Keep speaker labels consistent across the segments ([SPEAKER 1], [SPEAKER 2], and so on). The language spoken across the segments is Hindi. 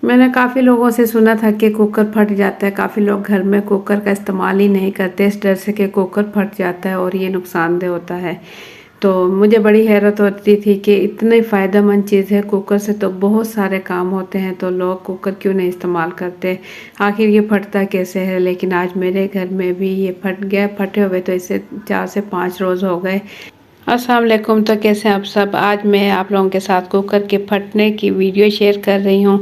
[SPEAKER 1] मैंने काफ़ी लोगों से सुना था कि कुकर फट जाता है। काफ़ी लोग घर में कुकर का इस्तेमाल ही नहीं करते इस डर से कि कुकर फट जाता है और ये नुकसानदेह होता है। तो मुझे बड़ी हैरत होती थी कि इतनी फ़ायदेमंद चीज़ है कुकर से तो बहुत सारे काम होते हैं, तो लोग कुकर क्यों नहीं इस्तेमाल करते। आखिर ये फटता कैसे है। लेकिन आज मेरे घर में भी ये फट गया। फटे हुए तो इसे 4 से 5 रोज़ हो गए। अस्सलाम वालेकुम। तो कैसे हैं आप सब। आज मैं आप लोगों के साथ कुकर के फटने की वीडियो शेयर कर रही हूं।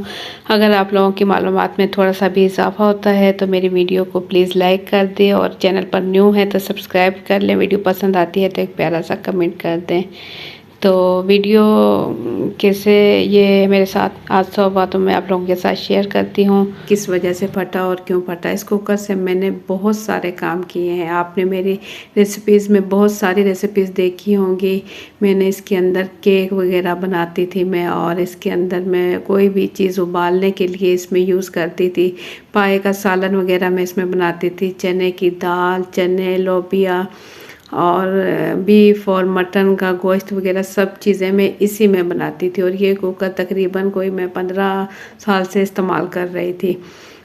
[SPEAKER 1] अगर आप लोगों की मालूमात में थोड़ा सा भी इजाफा होता है तो मेरी वीडियो को प्लीज़ लाइक कर दें और चैनल पर न्यू है तो सब्सक्राइब कर लें। वीडियो पसंद आती है तो एक प्यारा सा कमेंट कर दें। तो वीडियो कैसे ये मेरे साथ हादसा हुआ तो मैं आप लोगों के साथ शेयर करती हूँ किस वजह से फटा और क्यों फटा। इस कुकर से मैंने बहुत सारे काम किए हैं। आपने मेरी रेसिपीज़ में बहुत सारी रेसिपीज़ देखी होंगी। मैंने इसके अंदर केक वगैरह बनाती थी मैं, और इसके अंदर मैं कोई भी चीज़ उबालने के लिए इसमें यूज़ करती थी। पाए का सालन वगैरह मैं इसमें बनाती थी। चने की दाल, चने, लोबिया और बीफ और मटन का गोश्त वगैरह सब चीज़ें मैं इसी में बनाती थी। और ये कुकर तकरीबन कोई मैं 15 साल से इस्तेमाल कर रही थी,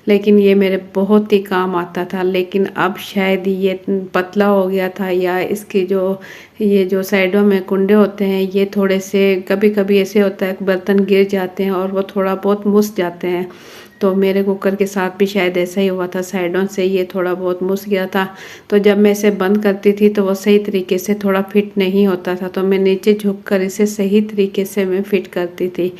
[SPEAKER 1] लेकिन ये मेरे बहुत ही काम आता था। लेकिन अब शायद ये पतला हो गया था, या इसके ये जो साइडों में कुंडे होते हैं ये थोड़े से कभी कभी ऐसे होता है बर्तन गिर जाते हैं और वो थोड़ा बहुत मुस जाते हैं। तो मेरे कुकर के साथ भी शायद ऐसा ही हुआ था, साइडों से ये थोड़ा बहुत मुस गया था। तो जब मैं इसे बंद करती थी तो वो सही तरीके से थोड़ा फिट नहीं होता था, तो मैं नीचे झुककर इसे सही तरीके से मैं फिट करती थी।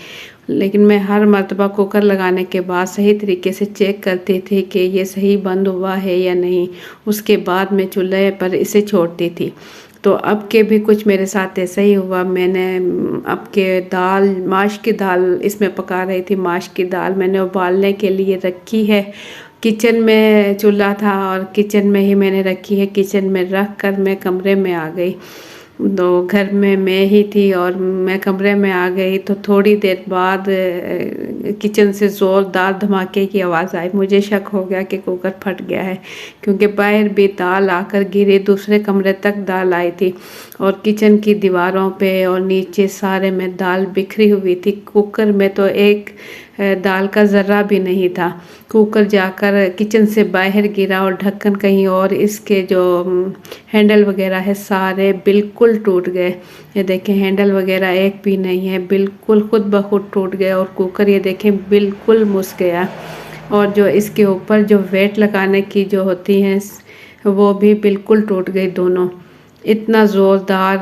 [SPEAKER 1] लेकिन मैं हर मर्तबा कुकर लगाने के बाद सही तरीके से चेक करती थी कि ये सही बंद हुआ है या नहीं। उसके बाद मैं चूल्हे पर इसे छोड़ती थी। तो अब के भी कुछ मेरे साथ ऐसा ही हुआ। मैंने अब के दाल, माश की दाल इसमें पका रही थी। माश की दाल मैंने उबालने के लिए रखी है। किचन में चूल्हा था और किचन में ही मैंने रखी है। किचन में रख कर मैं कमरे में आ गई। तो घर में मैं ही थी और मैं कमरे में आ गई तो थोड़ी देर बाद किचन से ज़ोरदार धमाके की आवाज़ आई। मुझे शक हो गया कि कुकर फट गया है, क्योंकि बाहर भी दाल आकर गिरी, दूसरे कमरे तक दाल आई थी और किचन की दीवारों पे और नीचे सारे में दाल बिखरी हुई थी। कुकर में तो एक दाल का ज़र्रा भी नहीं था। कुकर जाकर किचन से बाहर गिरा और ढक्कन कहीं और, इसके जो हैंडल वगैरह है सारे बिल्कुल टूट गए। ये देखें हैंडल वगैरह एक भी नहीं है, बिल्कुल खुद ब खुद टूट गए। और कुकर ये देखें बिल्कुल मुस गया। और जो इसके ऊपर जो वेट लगाने की जो होती हैं वो भी बिल्कुल टूट गई दोनों। इतना ज़ोरदार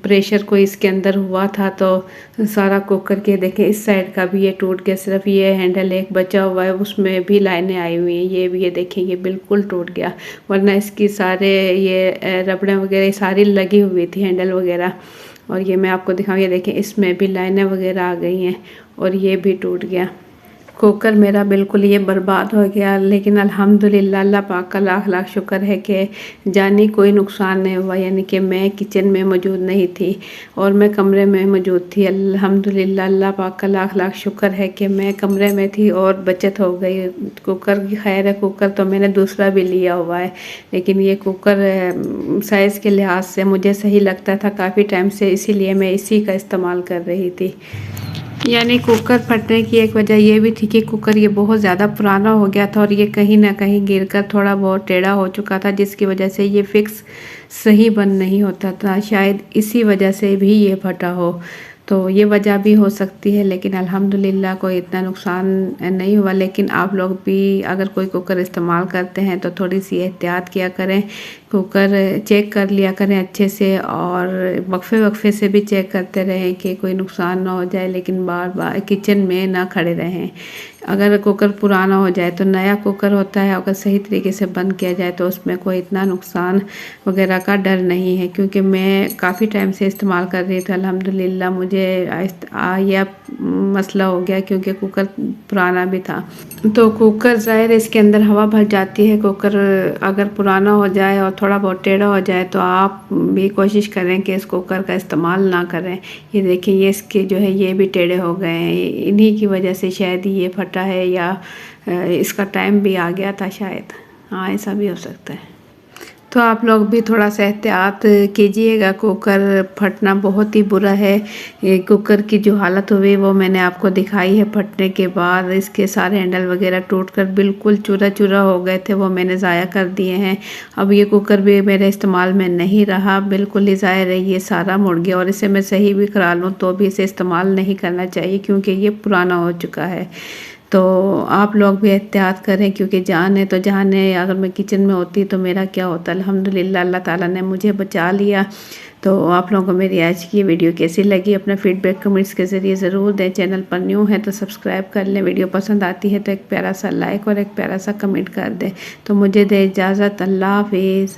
[SPEAKER 1] प्रेशर को इसके अंदर हुआ था तो सारा कुकर के देखें इस साइड का भी ये टूट गया। सिर्फ ये हैंडल एक बचा हुआ है, उसमें भी लाइनें आई हुई हैं। ये भी ये देखें ये बिल्कुल टूट गया, वरना इसकी सारे ये रबड़ें वगैरह सारी लगी हुई थी हैंडल वगैरह। और ये मैं आपको दिखाऊँ, ये देखें इसमें भी लाइनें वगैरह आ गई हैं और ये भी टूट गया। कुकर मेरा बिल्कुल ये बर्बाद हो गया। लेकिन अल्हम्दुलिल्लाह अल्लाह पाक का लाख लाख शुक्र है कि जानी कोई नुकसान नहीं हुआ। यानी कि मैं किचन में मौजूद नहीं थी और मैं कमरे में मौजूद थी। अल्हम्दुलिल्लाह अल्लाह पाक का लाख लाख शुक्र है कि मैं कमरे में थी और बचत हो गई। कुकर की खैर है, कुकर तो मैंने दूसरा भी लिया हुआ है, लेकिन ये कुकर साइज़ के लिहाज से मुझे सही लगता था काफ़ी टाइम से, इसीलिए मैं इसी का इस्तेमाल कर रही थी। यानी कुकर फटने की एक वजह ये भी थी कि कुकर ये बहुत ज़्यादा पुराना हो गया था और ये कहीं ना कहीं गिरकर थोड़ा बहुत टेढ़ा हो चुका था, जिसकी वजह से ये फिक्स सही बंद नहीं होता था। शायद इसी वजह से भी ये फटा हो, तो ये वजह भी हो सकती है। लेकिन अल्हम्दुलिल्लाह कोई इतना नुकसान नहीं हुआ। लेकिन आप लोग भी अगर कोई कुकर इस्तेमाल करते हैं तो थोड़ी सी एहतियात किया करें। कुकर चेक कर लिया करें अच्छे से और वक्फे वक्फे से भी चेक करते रहें कि कोई नुकसान ना हो जाए। लेकिन बार बार किचन में ना खड़े रहें। अगर कुकर पुराना हो जाए तो नया कुकर होता है, अगर सही तरीके से बंद किया जाए तो उसमें कोई इतना नुकसान वगैरह का डर नहीं है। क्योंकि मैं काफ़ी टाइम से इस्तेमाल कर रही थी, अल्हम्दुलिल्लाह मुझे यह मसला हो गया क्योंकि कुकर पुराना भी था। तो कुकर ज़ाहिर इसके अंदर हवा भर जाती है। कुकर अगर पुराना हो जाए और थोड़ा बहुत टेढ़ा हो जाए तो आप भी कोशिश करें कि इस कुकर का इस्तेमाल ना करें। ये देखिए ये इसके जो है ये भी टेढ़े हो गए हैं, इन्हीं की वजह से शायद ये फटा है, या इसका टाइम भी आ गया था शायद। हाँ ऐसा भी हो सकता है। तो आप लोग भी थोड़ा सा एहतियात कीजिएगा, कुकर फटना बहुत ही बुरा है। ये कुकर की जो हालत हुई वो मैंने आपको दिखाई है, फटने के बाद इसके सारे हैंडल वगैरह टूटकर बिल्कुल चूरा चूरा हो गए थे, वो मैंने ज़ाया कर दिए हैं। अब ये कुकर भी मेरे इस्तेमाल में नहीं रहा, बिल्कुल ही ज़ाया रही, ये सारा मुड़ गया। और इसे मैं सही भी करा लूँ तो भी इसे इस्तेमाल नहीं करना चाहिए क्योंकि ये पुराना हो चुका है। तो आप लोग भी एहतियात करें क्योंकि जान है तो जान है। अगर मैं किचन में होती तो मेरा क्या होता। अल्हम्दुलिल्लाह अल्लाह ताला ने मुझे बचा लिया। तो आप लोगों को मेरी आज की वीडियो कैसी लगी अपना फीडबैक कमेंट्स के ज़रिए ज़रूर दें। चैनल पर न्यू है तो सब्सक्राइब कर लें, वीडियो पसंद आती है तो एक प्यारा सा लाइक और एक प्यारा सा कमेंट कर दें। तो मुझे दे इजाज़त, अल्लाह हाफिज़।